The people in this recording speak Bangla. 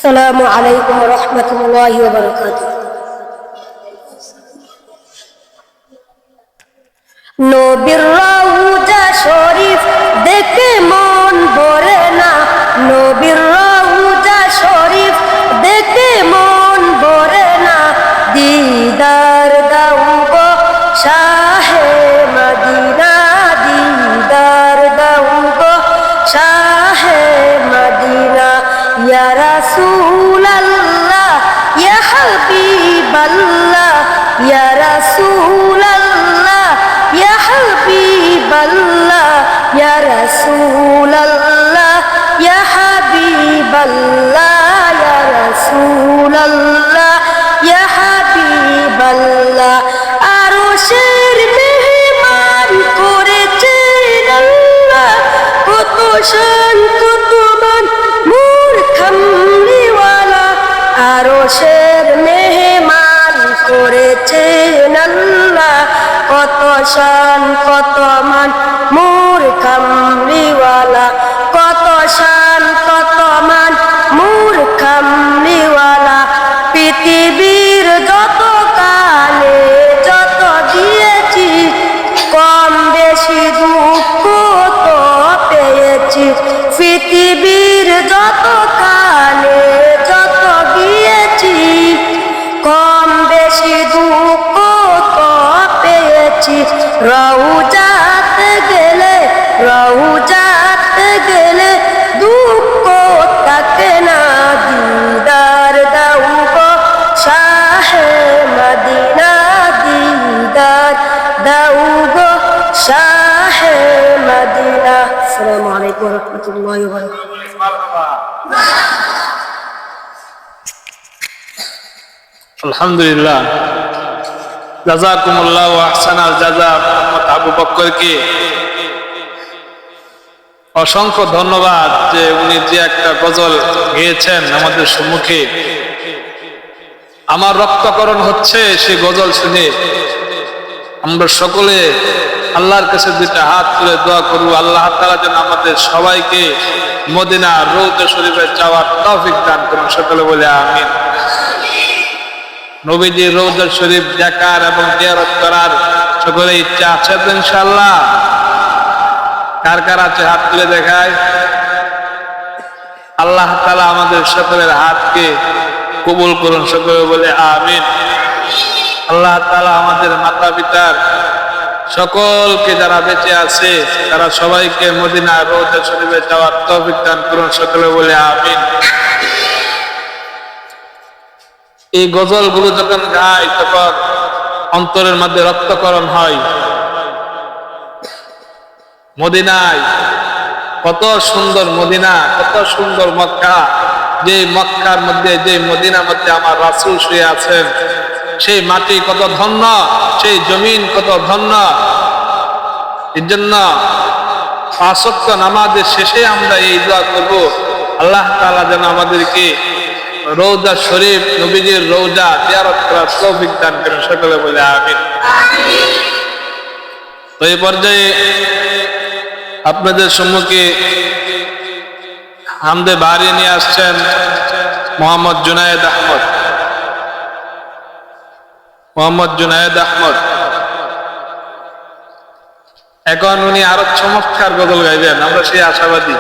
السلام عليكم ورحمة الله وبركاته. নবীর রওজা শরীফ দেখে মন ভরে না, নবীর রওজা শরীফ দেখে মন ভরে না, দিদার দাও গো শাহে মদিনা, দিদার দাও গো শাহে মদিনা, ইয়া রাসূলুল্লাহ ইয়া হাবিবাল্লাহ, ইয়া রাসূলুল্লাহ ইয়া হাবিবাল্লাহ, ইয়া রাসূলুল্লাহ ইয়া হাবিবাল্লাহ, ইয়া রাসূলুল্লাহ ইয়া হাবিবাল্লাহ। আরশের মেহমান করেছেন আল্লাহ, কত শান কত মান মোর কামলিওয়ালা, আরশের মেহমান করেছেন আল্লাহ, কত শান কত মান মোর কামলিওয়ালা, কত শান কত মান মোর কামলিওয়ালা। পৃথিবীর যত কালে যত দিয়েছি, কম বেশি দুঃখ তো পেয়েছি, পৃথিবীর যত কালে যত গিয়েছি, কম বেশি দুঃখ তো পেয়েছি। রওজাতে গেলে রওজাতে গেলে দুঃখ থাকে না, দিদার দাও গো শাহে মদিনা, দিদার দাও গো শাহে মদিনা। আসসালামু আলাইকুম ওয়া রাহমাতুল্লাহি ওয়া বারাকাতুহু। আলহামদুলিল্লাহ, জাযাকুমুল্লাহ ওয়া আহসানাল জাযা। মুহাম্মদ আবু বকরকে অসংখ্য ধন্যবাদ যে উনি যে একটা গজল গেয়েছেন আমাদের সম্মুখে। আমার রক্তকরণ হচ্ছে সেই গজল শুনে। আমরা সকলে আল্লাহর কাছে দুইটা হাত তুলে দোয়া করব, আল্লাহ তাআলা যেন আমাদের সবাইকে মদিনা রওজা শরীফে যাওয়ার তৌফিক দান করুন। সকলে বলে আমিন। নবীজির রওজা শরীফ দেখার এবং জিয়ারত করার সকলে ইচ্ছা আছে তো ইনশাআল্লাহ? কার কার আছে হাত তুলে দেখায়। আল্লাহ তাআলা আমাদের সকলের হাতকে কবুল করুন। সকলে বলে আমিন। আল্লাহ তাআলা আমাদের মাতা পিতার সকলকে যারা বেঁচে আছে তারা সবাইকে মদিনা রওজা শরীফে যাওয়ার তৌফিক দান করুন। সকলে বলে আমিন। এই গজলগুলো যখন গায় তখন অন্তরের মধ্যে রক্তকরণ হয়। মদিনায় কত সুন্দর মদিনা, কত সুন্দর মক্কা, যে মক্কার মধ্যে যে মদিনার মধ্যে আমার রাসূল শুয়ে আছেন, সেই মাটি কত ধন্য, সেই জমিন কত ধন্য। এর জন্য পাঁচ ওয়াক্ত নামাজের শেষে আমরা এই দোয়া করব, আল্লাহ তাআলা যেন আমাদেরকে রওজা শরীফ, নবীজির রওজা জিয়ারত করার তৌফিক দান করেন। সকলে বলে আমিন। তো এই পর্যায়ে আপনাদের সম্মুখে হামদে বাড়ি নিয়ে আসছেন মোহাম্মদ জুনায়েদ আহমদ। মোহাম্মদ জুনায়েদ আহমদ এখন উনি আরো চমৎকার গজল গাইবেন, আমরা সেই আশাবাদী।